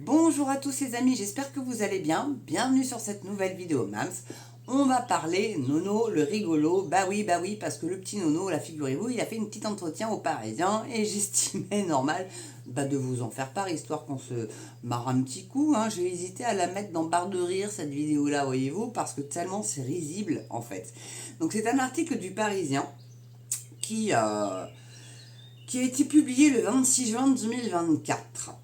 Bonjour à tous les amis, j'espère que vous allez bien. Bienvenue sur cette nouvelle vidéo Mams. On va parler Nono le rigolo. Bah oui, parce que le petit Nono, la figurez-vous, il a fait une petite entretien aux Parisiens et j'estimais normal de vous en faire part, histoire qu'on se marre un petit coup. J'ai hésité à la mettre dans barre de rire, cette vidéo-là, voyez-vous, parce que tellement c'est risible en fait. Donc c'est un article du Parisien qui, euh, qui a été publié le 26 juin 2024.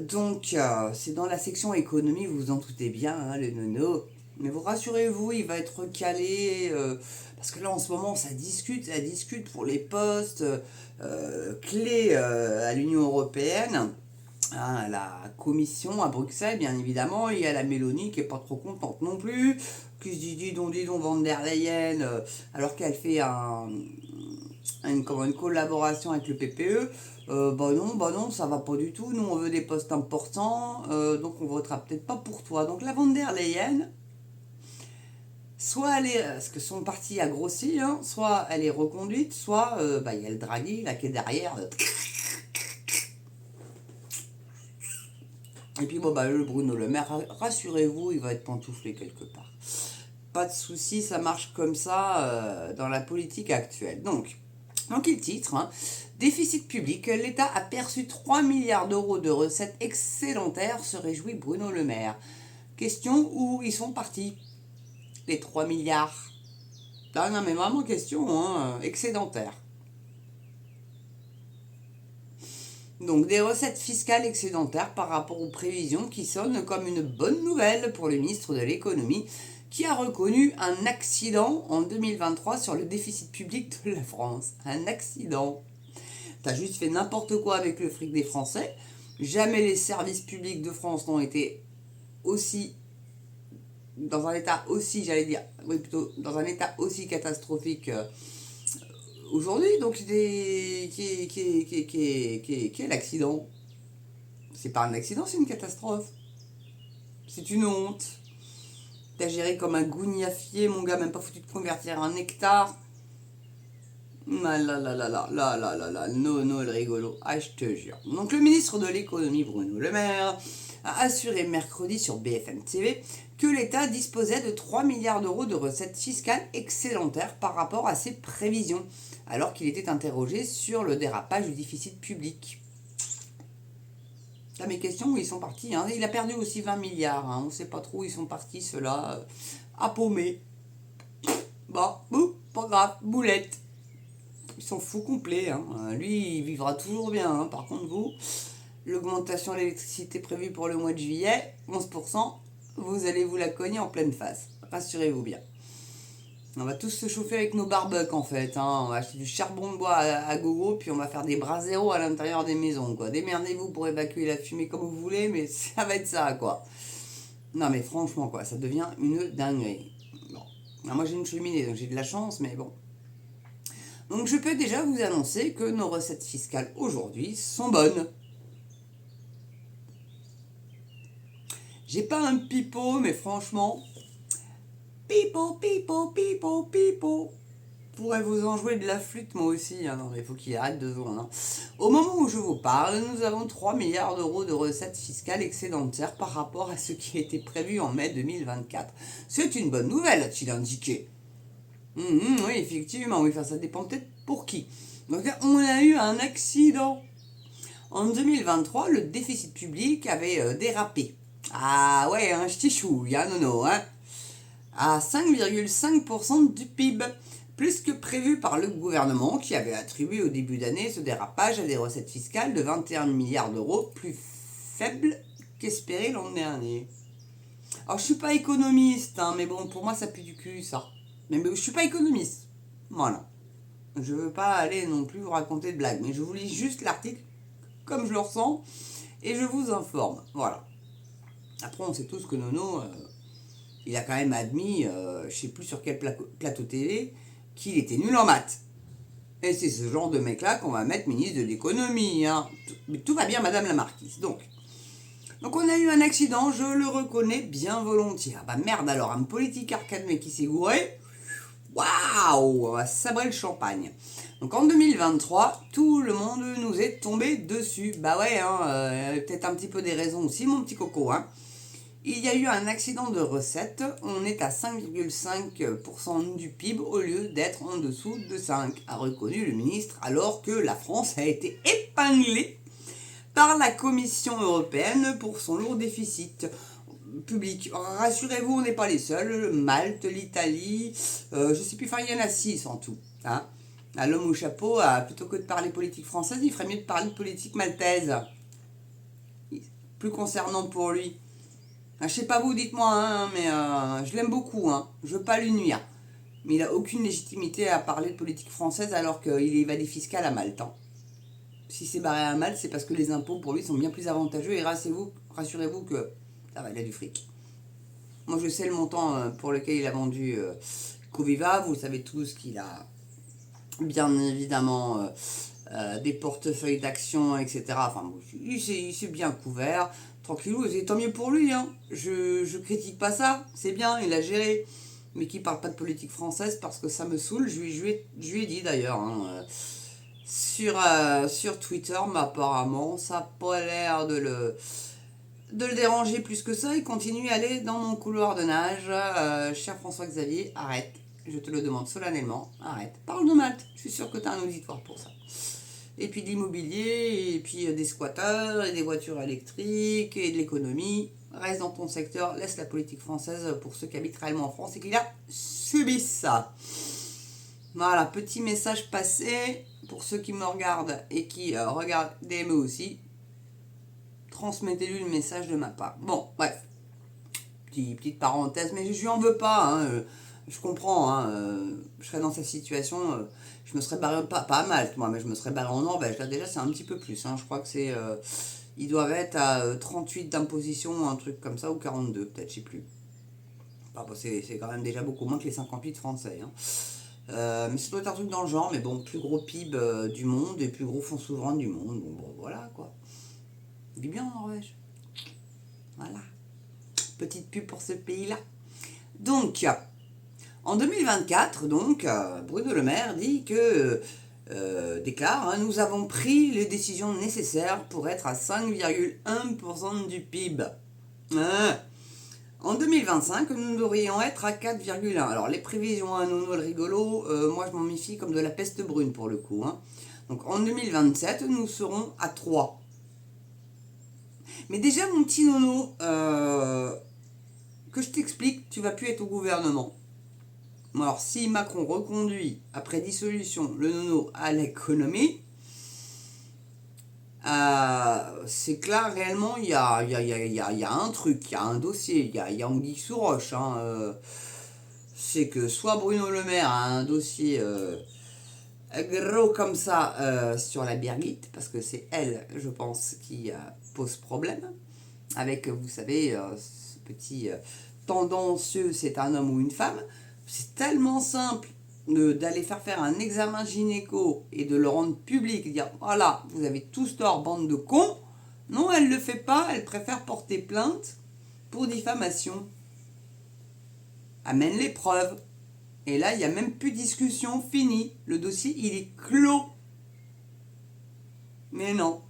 Donc, c'est dans la section économie, vous vous en doutez bien, le nono. Mais vous rassurez-vous, il va être calé, parce que là, en ce moment, ça discute pour les postes clés à l'Union européenne, à la Commission à Bruxelles, bien évidemment. Il y a la Mélanie qui est pas trop contente non plus, qui se dit, dis donc, Van der Leyen, alors qu'elle fait une collaboration avec le PPE. Bah non, ça va pas du tout. Nous, on veut des postes importants, donc on votera peut-être pas pour toi. Donc la Van der Leyen, soit elle est, parce que son parti a grossi, soit elle est reconduite, soit il y a le Draghi là qui est derrière. Et puis le Bruno Le Maire, rassurez-vous, il va être pantouflé quelque part. Pas de souci, ça marche comme ça dans la politique actuelle. Donc il titre, déficit public, l'État a perçu 3 milliards d'euros de recettes excédentaires, se réjouit Bruno Le Maire. Question, où ils sont partis, les 3 milliards? Non mais vraiment question, excédentaire. Donc des recettes fiscales excédentaires par rapport aux prévisions qui sonnent comme une bonne nouvelle pour le ministre de l'économie qui a reconnu un accident en 2023 sur le déficit public de la France. Un accident. T'as juste fait n'importe quoi avec le fric des Français. Jamais les services publics de France n'ont été aussi dans un état aussi, dans un état aussi catastrophique aujourd'hui. Donc, qui est l'accident? C'est pas un accident, c'est une catastrophe. C'est une honte. T'as géré comme un gougnafier, mon gars, même pas foutu de convertir un hectare. Non, le rigolo. Ah, je te jure. Donc, le ministre de l'économie, Bruno Le Maire, a assuré mercredi sur BFM TV que l'État disposait de 3 milliards d'euros de recettes fiscales excédentaires par rapport à ses prévisions, alors qu'il était interrogé sur le dérapage du déficit public. Là, mes questions, où ils sont partis, Il a perdu aussi 20 milliards, on ne sait pas trop où ils sont partis, ceux-là, à paumer. Pas grave, boulette. Ils sont fous complets. Lui, il vivra toujours bien. Par contre, vous, l'augmentation de l'électricité prévue pour le mois de juillet, 11%, vous allez vous la cogner en pleine face. Rassurez-vous bien. On va tous se chauffer avec nos barbecues en fait. On va acheter du charbon de bois à gogo, puis on va faire des bras zéro à l'intérieur des maisons. Démerdez-vous pour évacuer la fumée comme vous voulez, mais ça va être ça quoi. Non mais franchement ça devient une dinguerie. Bon. Alors, moi j'ai une cheminée, donc j'ai de la chance, mais bon. Donc je peux déjà vous annoncer que nos recettes fiscales aujourd'hui sont bonnes. J'ai pas un pipeau, mais franchement, pipeau. Pourrais vous en jouer de la flûte moi aussi, non mais il faut qu'il arrête de secondes. Au moment où je vous parle, nous avons 3 milliards d'euros de recettes fiscales excédentaires par rapport à ce qui était prévu en mai 2024. C'est une bonne nouvelle, a-t-il indiqué. Oui, effectivement, oui, ça dépend peut-être pour qui. Donc on a eu un accident. En 2023, le déficit public avait dérapé. Ah ouais, un ch'tichouille, nono, à 5,5% du PIB, plus que prévu par le gouvernement qui avait attribué au début d'année ce dérapage à des recettes fiscales de 21 milliards d'euros, plus faibles qu'espéré l'an dernier. Alors je suis pas économiste, mais bon, pour moi ça pue du cul ça. Mais je suis pas économiste. Voilà. Je veux pas aller non plus vous raconter de blagues, mais je vous lis juste l'article comme je le ressens et je vous informe. Voilà. Après, on sait tous que Nono, il a quand même admis, je sais plus sur quel plateau télé, qu'il était nul en maths. Et c'est ce genre de mec-là qu'on va mettre ministre de l'économie. Mais tout va bien, madame la marquise. Donc on a eu un accident, je le reconnais bien volontiers. Ah bah merde alors, un politique arcade mais qui s'est gouré. Waouh, on va sabrer le champagne. Donc en 2023, tout le monde nous est tombé dessus. Bah ouais, peut-être un petit peu des raisons aussi, mon petit coco. Il y a eu un accident de recette. On est à 5,5% du PIB au lieu d'être en dessous de 5, a reconnu le ministre, alors que la France a été épinglée par la Commission européenne pour son lourd déficit public. Rassurez-vous, on n'est pas les seuls. Malte, l'Italie, je sais plus, enfin il y en a 6 en tout. À l'homme au chapeau, plutôt que de parler politique française, il ferait mieux de parler de politique maltaise. Plus concernant pour lui. Je sais pas vous, dites-moi, mais je l'aime beaucoup. Je veux pas lui nuire. Mais il a aucune légitimité à parler de politique française alors qu'il est évadé fiscal à Malte. Si c'est barré à Malte, c'est parce que les impôts pour lui sont bien plus avantageux et rassurez-vous que ça va, il a du fric. Moi je sais le montant pour lequel il a vendu Coviva, vous savez tous qu'il a bien évidemment des portefeuilles d'actions, etc. Enfin, il s'est bien couvert, tranquillou, et tant mieux pour lui. Je critique pas ça, c'est bien, il a géré. Mais qui parle pas de politique française parce que ça me saoule, je lui ai dit d'ailleurs. Sur Twitter, mais apparemment, ça n'a pas l'air de le déranger plus que ça. Il continue à aller dans mon couloir de nage. Cher François-Xavier, arrête. Je te le demande solennellement, arrête. Parle de Malte, je suis sûr que tu as un auditoire pour ça. Et puis de l'immobilier, et puis des squatteurs, et des voitures électriques, et de l'économie. Reste dans ton secteur, laisse la politique française pour ceux qui habitent réellement en France et qui la subissent ça. Voilà, petit message passé pour ceux qui me regardent et qui regardent DME aussi. Transmettez-lui le message de ma part. Bon, bref. Petite parenthèse, mais je lui en veux pas. Je comprends. Je serais dans sa situation. Je me serais barré, pas à Malte, moi, mais je me serais barré en Norvège. Là, déjà, c'est un petit peu plus. Je crois que c'est. Ils doivent être à 38 d'imposition, un truc comme ça, ou 42, peut-être, je sais plus. Enfin, c'est quand même déjà beaucoup moins que les 58 français. Mais ça doit être un truc dans le genre, mais bon, plus gros PIB du monde et plus gros fonds souverains du monde. Bon, voilà quoi. Il vit bien en Norvège. Voilà. Petite pub pour ce pays-là. Donc, en 2024, Bruno Le Maire dit que déclare, nous avons pris les décisions nécessaires pour être à 5,1% du PIB. En 2025, nous devrions être à 4,1. Alors, les prévisions à Nono le rigolo, moi je m'en méfie comme de la peste brune pour le coup. Donc, en 2027, nous serons à 3. Mais déjà, mon petit Nono, que je t'explique, tu vas plus être au gouvernement. Alors, si Macron reconduit, après dissolution, le Nono à l'économie, c'est que là, réellement, il y a un truc, il y a un dossier, il y a anguille sous roche. C'est que soit Bruno Le Maire a un dossier gros comme ça sur la Birgit, parce que c'est elle, je pense, qui pose problème, avec, vous savez, ce petit tendancieux, c'est un homme ou une femme. C'est tellement simple d'aller faire un examen gynéco et de le rendre public, et dire voilà, vous avez tous tort, bande de cons. Non, elle ne le fait pas, elle préfère porter plainte pour diffamation. Amène les preuves. Et là, il n'y a même plus de discussion, fini. Le dossier, il est clos. Mais non.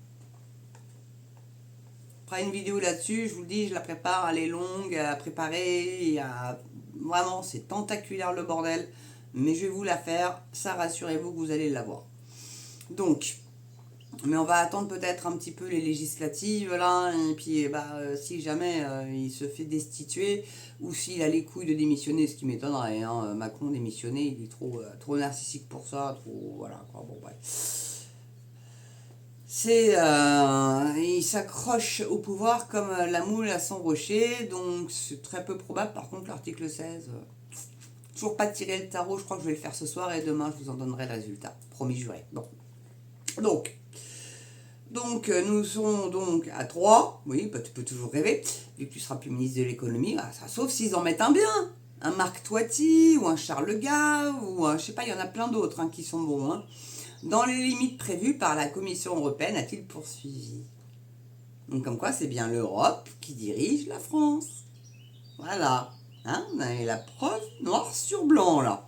Après une vidéo là-dessus, je vous le dis, je la prépare, elle est longue à préparer, vraiment, c'est tentaculaire le bordel. Mais je vais vous la faire, ça rassurez-vous que vous allez l'avoir. Donc, mais on va attendre peut-être un petit peu les législatives là, et puis si jamais il se fait destituer, ou s'il a les couilles de démissionner, ce qui m'étonnerait, Macron démissionner, il est trop narcissique pour ça, voilà quoi, bon bref. Il s'accroche au pouvoir comme la moule à son rocher, donc c'est très peu probable. Par contre, l'article 16... toujours pas tiré le tarot, je crois que je vais le faire ce soir et demain je vous en donnerai le résultat. Promis juré. Bon. Donc nous serons donc à 3. Oui, tu peux toujours rêver, vu que tu seras plus ministre de l'économie, sauf s'ils en mettent un bien. Un Marc Toiti, ou un Charles Gave, ou je sais pas, il y en a plein d'autres qui sont bons. Dans les limites prévues par la Commission européenne, a-t-il poursuivi. Donc comme quoi c'est bien l'Europe qui dirige la France. Voilà. On a la preuve noir sur blanc là.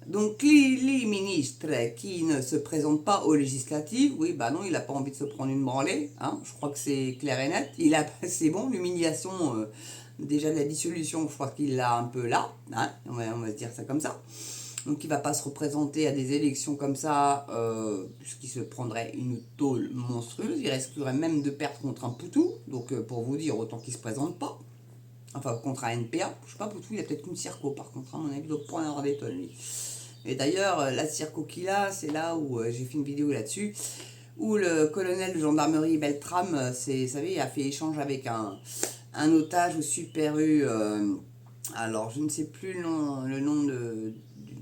Donc les ministres qui ne se présentent pas aux législatives, oui, bah non, il n'a pas envie de se prendre une branlée, hein, je crois que c'est clair et net. C'est bon, l'humiliation, déjà de la dissolution, je crois qu'il l'a un peu là, hein, on va se dire ça comme ça. Donc il ne va pas se représenter à des élections comme ça, puisqu'il se prendrait une tôle monstrueuse, il risquerait même de perdre contre un Poutou, donc pour vous dire, autant qu'il ne se présente pas. Enfin, contre un NPA, je sais pas, Poutou, il a peut-être qu'une circo, par contre, à mon avis, il doit pas en avoir des tonnes, lui. Et d'ailleurs, la circo qu'il a, c'est là où j'ai fait une vidéo là-dessus, où le colonel de gendarmerie Beltram, vous savez, a fait échange avec un otage au Super U. Alors, je ne sais plus le nom de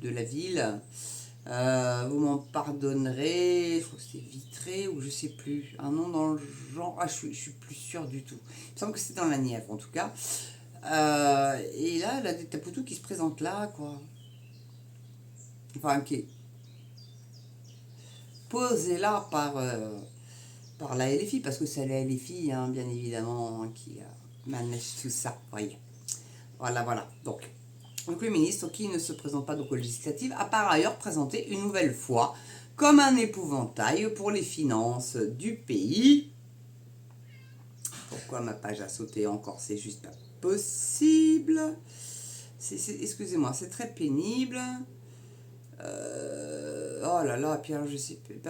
la ville. Vous m'en pardonnerez, je crois que c'est Vitré ou je sais plus. Un nom dans le genre, je suis plus sûre du tout. Il me semble que c'est dans la Nièvre en tout cas. Et là, la Tapoutou qui se présente là, quoi. Enfin, qui est posée là par la LFI, parce que c'est la LFI, hein, bien évidemment, hein, qui manage tout ça. Voyez. Voilà. Donc le ministre, qui ne se présente pas donc aux législatives, a par ailleurs présenté une nouvelle fois comme un épouvantail pour les finances du pays. Pourquoi ma page a sauté encore? C'est juste pas possible. Excusez-moi, c'est très pénible. Oh là là, Pierre, je sais plus.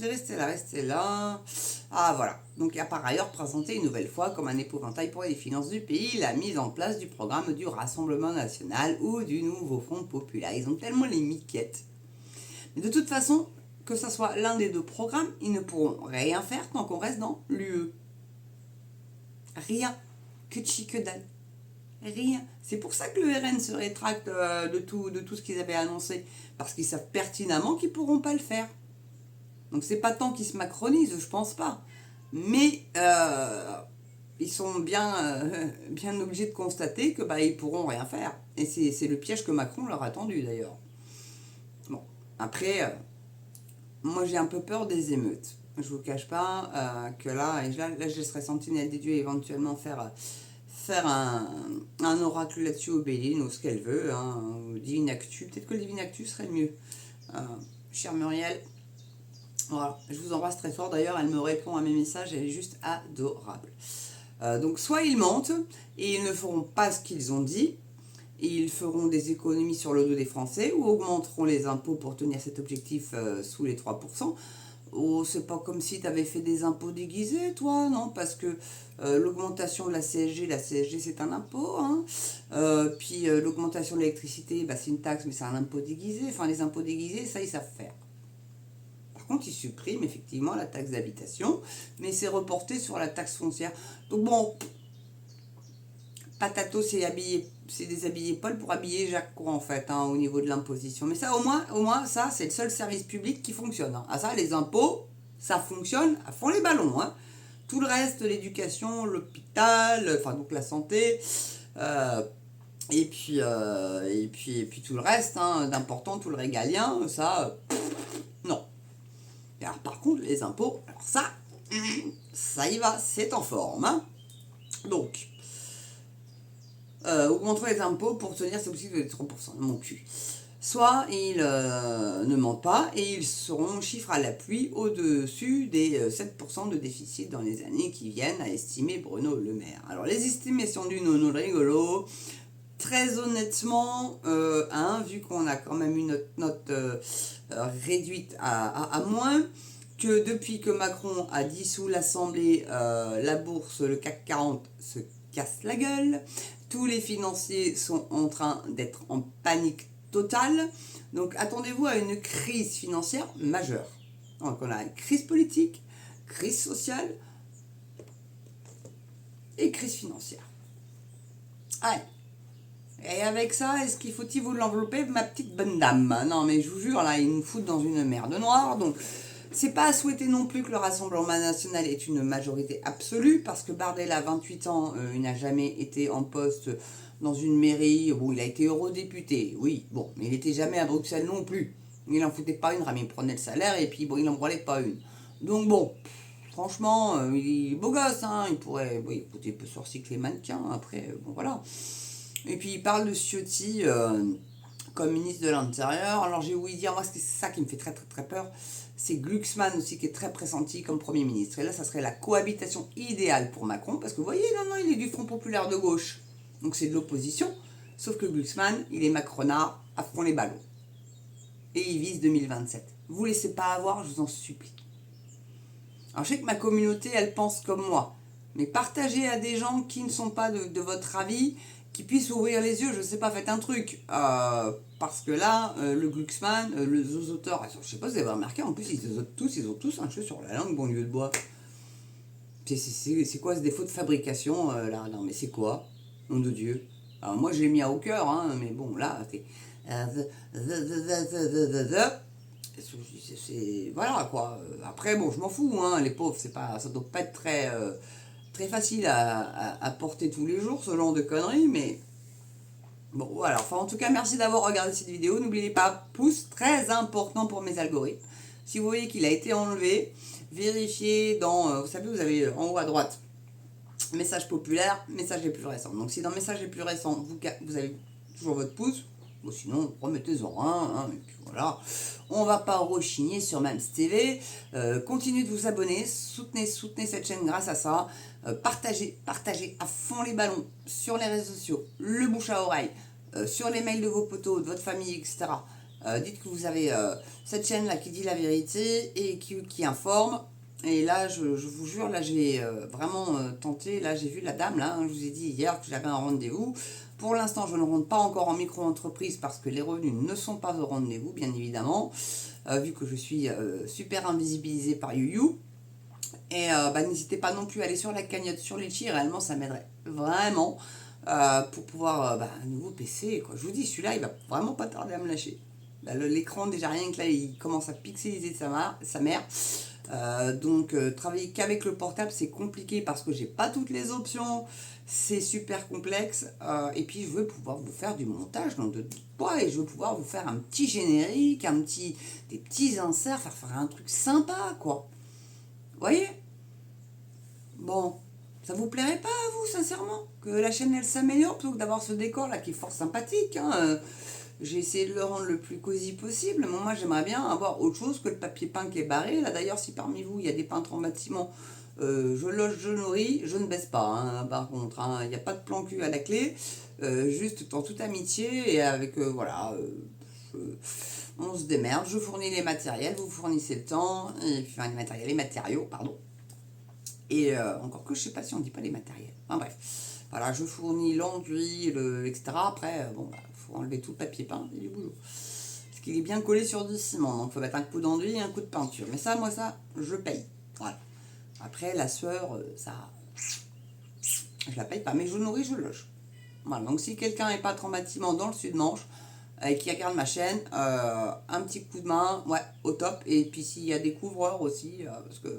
Restez là. Ah voilà. Donc il a par ailleurs présenté une nouvelle fois comme un épouvantail pour les finances du pays la mise en place du programme du Rassemblement National ou du nouveau Front Populaire. Ils ont tellement les miquettes. Mais de toute façon, que ce soit l'un des deux programmes, ils ne pourront rien faire tant qu'on reste dans l'UE. Rien. Que chi que dalle. Rien. C'est pour ça que le RN se rétracte de tout ce qu'ils avaient annoncé. Parce qu'ils savent pertinemment qu'ils ne pourront pas le faire. Donc c'est pas tant qu'ils se macronisent, je pense pas. Mais ils sont bien obligés de constater que ils pourront rien faire. Et c'est le piège que Macron leur a tendu d'ailleurs. Bon, après, moi j'ai un peu peur des émeutes. Je vous cache pas que là, je serais sentinelle des dieux éventuellement faire un oracle là-dessus au Béline ou ce qu'elle veut, hein, ou Divine Actu. Peut-être que le Divine Actu serait mieux. Chère Muriel, voilà, je vous embrasse très fort. D'ailleurs, elle me répond à mes messages, elle est juste adorable. Donc, soit ils mentent et ils ne feront pas ce qu'ils ont dit, et ils feront des économies sur le dos des Français ou augmenteront les impôts pour tenir cet objectif sous les 3%. Oh, c'est pas comme si tu avais fait des impôts déguisés, toi, non? Parce que l'augmentation de la CSG c'est un impôt, hein. Puis l'augmentation de l'électricité, c'est une taxe, mais c'est un impôt déguisé. Enfin, les impôts déguisés, ça, ils savent faire. Par contre, ils suppriment effectivement la taxe d'habitation, mais c'est reporté sur la taxe foncière. Donc bon, Patato, c'est déshabiller Paul pour habiller Jacques, quoi, en fait, hein, au niveau de l'imposition. Mais ça, au moins, ça, c'est le seul service public qui fonctionne. Hein. Ah ça, les impôts, ça fonctionne à fond les ballons. Hein. Tout le reste, l'éducation, l'hôpital, enfin donc la santé, et puis tout le reste, hein, d'important, tout le régalien, ça, non. Et alors par contre, les impôts, alors ça y va, c'est en forme. Hein. Donc, augmenteront les impôts pour tenir cet objectif de 3%, mon cul. Soit ils ne mentent pas et ils seront chiffre à l'appui au-dessus des 7% de déficit dans les années qui viennent, a estimé Bruno Le Maire. Alors les estimations du nono rigolo, très honnêtement, vu qu'on a quand même une note réduite à moins, que depuis que Macron a dissous l'Assemblée, la bourse, le CAC 40 se casse la gueule, tous les financiers sont en train d'être en panique totale, donc attendez-vous à une crise financière majeure. Donc on a une crise politique, crise sociale et crise financière. Allez. Et avec ça, est-ce qu'il faut-il vous l'envelopper, ma petite bonne dame? Non, mais je vous jure, là, ils nous foutent dans une merde noire. Donc, c'est pas à souhaiter non plus que le Rassemblement National ait une majorité absolue, parce que Bardella, 28 ans, il n'a jamais été en poste dans une mairie. Bon, il a été eurodéputé, oui, bon, mais il n'était jamais à Bruxelles non plus. Il n'en foutait pas une, il prenait le salaire, et puis, bon, il n'en branlait pas une. Donc, bon, franchement, il est beau gosse, hein, il pourrait, bon, il peut se recycler mannequin, après, bon, voilà. Et puis il parle de Ciotti comme ministre de l'Intérieur. Alors j'ai ouï dire, moi c'est ça qui me fait très très très peur, c'est Glucksmann aussi qui est très pressenti comme Premier ministre. Et là, ça serait la cohabitation idéale pour Macron, parce que vous voyez, non, il est du Front Populaire de gauche, donc c'est de l'opposition, sauf que Glucksmann, il est macronard à fond les ballons. Et il vise 2027. Vous laissez pas avoir, je vous en supplie. Alors je sais que ma communauté, elle pense comme moi, mais partagez à des gens qui ne sont pas de votre avis, qui puissent ouvrir les yeux, je sais pas, faites un truc. Parce que là, le Glucksmann, le zozoteur, je sais pas si vous avez remarqué, en plus ils ont tous un cheveu sur la langue, bon lieu de bois. C'est quoi ce défaut de fabrication là? Non mais c'est quoi? Nom de Dieu. Alors moi j'ai mis à au cœur, hein, mais bon là, c'est voilà quoi. Après bon je m'en fous, hein, les pauvres, c'est pas, ça doit pas être très facile à porter tous les jours ce genre de conneries, mais bon voilà. Enfin en tout cas merci d'avoir regardé cette vidéo. N'oubliez pas, pouce très important pour mes algorithmes. Si vous voyez qu'il a été enlevé, vérifiez dans, vous savez, vous avez en haut à droite message populaire, message les plus récents. Donc si dans message les plus récents vous avez toujours votre pouce, bon, sinon remettez-en un, hein, et puis voilà. On va pas rechigner sur Mams TV. Continuez de vous abonner, soutenez cette chaîne grâce à ça. Partagez à fond les ballons sur les réseaux sociaux, le bouche à oreille, sur les mails de vos potos, de votre famille, etc. Dites que vous avez cette chaîne là qui dit la vérité et qui informe. Et là, je vous jure, là, j'ai vraiment tenté. Là, j'ai vu la dame, là, hein, je vous ai dit hier que j'avais un rendez-vous. Pour l'instant, je ne rentre pas encore en micro-entreprise parce que les revenus ne sont pas au rendez-vous, bien évidemment, vu que je suis super invisibilisée par YouYou. Et n'hésitez pas non plus à aller sur la cagnotte, sur Litchi, réellement, ça m'aiderait vraiment pour pouvoir un nouveau PC, quoi. Je vous dis, celui-là, il va vraiment pas tarder à me lâcher. L'écran, déjà rien que là, il commence à pixeliser sa mère. Donc travailler qu'avec le portable c'est compliqué parce que j'ai pas toutes les options, c'est super complexe, et puis je veux pouvoir vous faire du montage dans de poids et je veux pouvoir vous faire un petit générique, des petits inserts, faire un truc sympa quoi. Vous voyez? Bon, ça vous plairait pas à vous sincèrement que la chaîne elle s'améliore plutôt que d'avoir ce décor là qui est fort sympathique, hein, j'ai essayé de le rendre le plus cosy possible, mais moi j'aimerais bien avoir autre chose que le papier peint qui est barré. Là d'ailleurs, si parmi vous il y a des peintres en bâtiment, je loge, je nourris, je ne baisse pas, hein, par contre, hein, il n'y a pas de plan cul à la clé, juste en toute amitié et avec, voilà, on se démerde, je fournis les matériels, vous fournissez le temps, et puis, enfin, les matériaux, pardon. Et encore que je sais pas si on dit pas les matériels. Enfin bref, voilà, je fournis l'enduit, etc. Après, bon, faut enlever tout le papier peint, et du boulot. Parce qu'il est bien collé sur du ciment, donc il faut mettre un coup d'enduit et un coup de peinture. Mais ça, moi, ça, je paye. Voilà. Après, la sueur, ça, je la paye pas, mais je nourris, je loge. Voilà, donc si quelqu'un est peintre en bâtiment dans le Sud-Manche, et qui regarde ma chaîne, un petit coup de main, ouais, au top. Et puis s'il y a des couvreurs aussi, parce que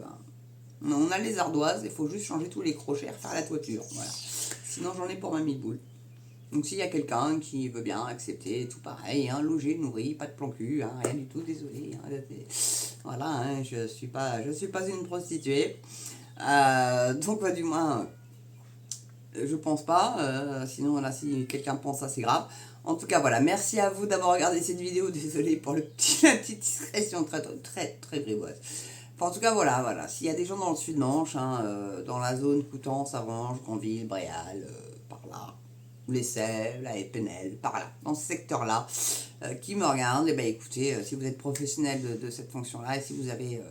on a les ardoises, il faut juste changer tous les crochets, faire la toiture, voilà. Sinon j'en ai pour ma mille-boule. Donc s'il y a quelqu'un qui veut bien accepter, tout pareil, hein, logé, nourri, pas de plan cul, hein, rien du tout, désolé. Hein, voilà, hein, je suis pas une prostituée. Donc du moins, je pense pas. Sinon là, si quelqu'un pense ça, c'est grave. En tout cas, voilà, merci à vous d'avoir regardé cette vidéo. Désolé pour la petite discrétion très grivoise. Enfin, en tout cas, voilà. S'il y a des gens dans le Sud-Manche, hein, dans la zone Coutances, Avranches, Granville, Bréal, par là, l'Essai, la Épinel, par là, dans ce secteur-là, qui me regardent, et ben écoutez, si vous êtes professionnel de cette fonction-là, et si vous avez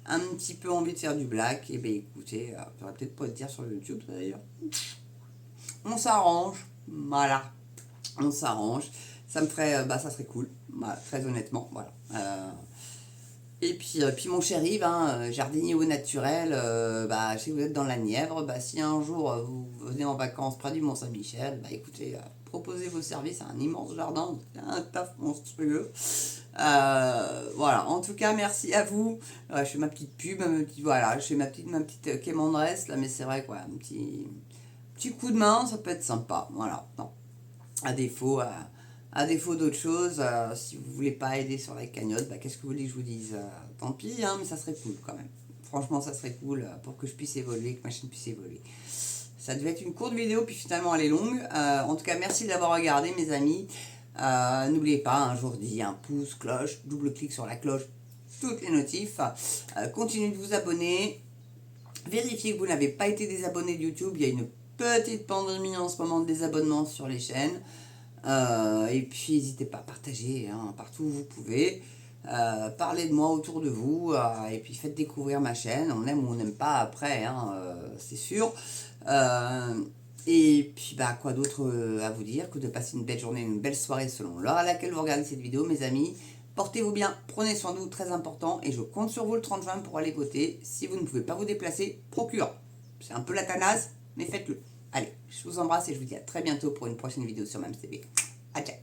un petit peu envie de faire du black, et ben écoutez, j'aurais peut-être pas le dire sur YouTube d'ailleurs. On s'arrange, voilà. On s'arrange. Ça me ferait, ça serait cool, voilà, très honnêtement, voilà. Et puis mon chéri, jardinier au naturel, je sais que vous êtes dans la Nièvre, si un jour vous venez en vacances près du Mont-Saint-Michel, écoutez, proposez vos services à un immense jardin, un taf monstrueux. Voilà, en tout cas, merci à vous. Je fais ma petite pub, voilà, je fais ma petite quémandresse, là, mais c'est vrai, quoi, un petit coup de main, ça peut être sympa, voilà, non. À défaut d'autre chose, si vous voulez pas aider sur la cagnotte, qu'est-ce que vous voulez que je vous dise, tant pis, hein, mais ça serait cool quand même. Franchement, ça serait cool pour que je puisse évoluer, que ma chaîne puisse évoluer. Ça devait être une courte vidéo, puis finalement elle est longue. En tout cas, merci de l'avoir regardé, mes amis. N'oubliez pas, un jour dit un pouce, cloche, double clic sur la cloche, toutes les notifs. Continuez de vous abonner. Vérifiez que vous n'avez pas été désabonné de YouTube. Il y a une petite pandémie en ce moment de désabonnement sur les chaînes. Et puis n'hésitez pas à partager partout où vous pouvez. Parlez de moi autour de vous. Et puis faites découvrir ma chaîne. On aime ou on n'aime pas après, c'est sûr. Et puis quoi d'autre à vous dire que de passer une belle journée, une belle soirée selon l'heure à laquelle vous regardez cette vidéo, mes amis. Portez-vous bien, prenez soin de vous, très important, et je compte sur vous le 30 juin pour aller voter. Si vous ne pouvez pas vous déplacer, procure. C'est un peu la tanasse, mais faites-le. Allez, je vous embrasse et je vous dis à très bientôt pour une prochaine vidéo sur MamsTV. Adieu.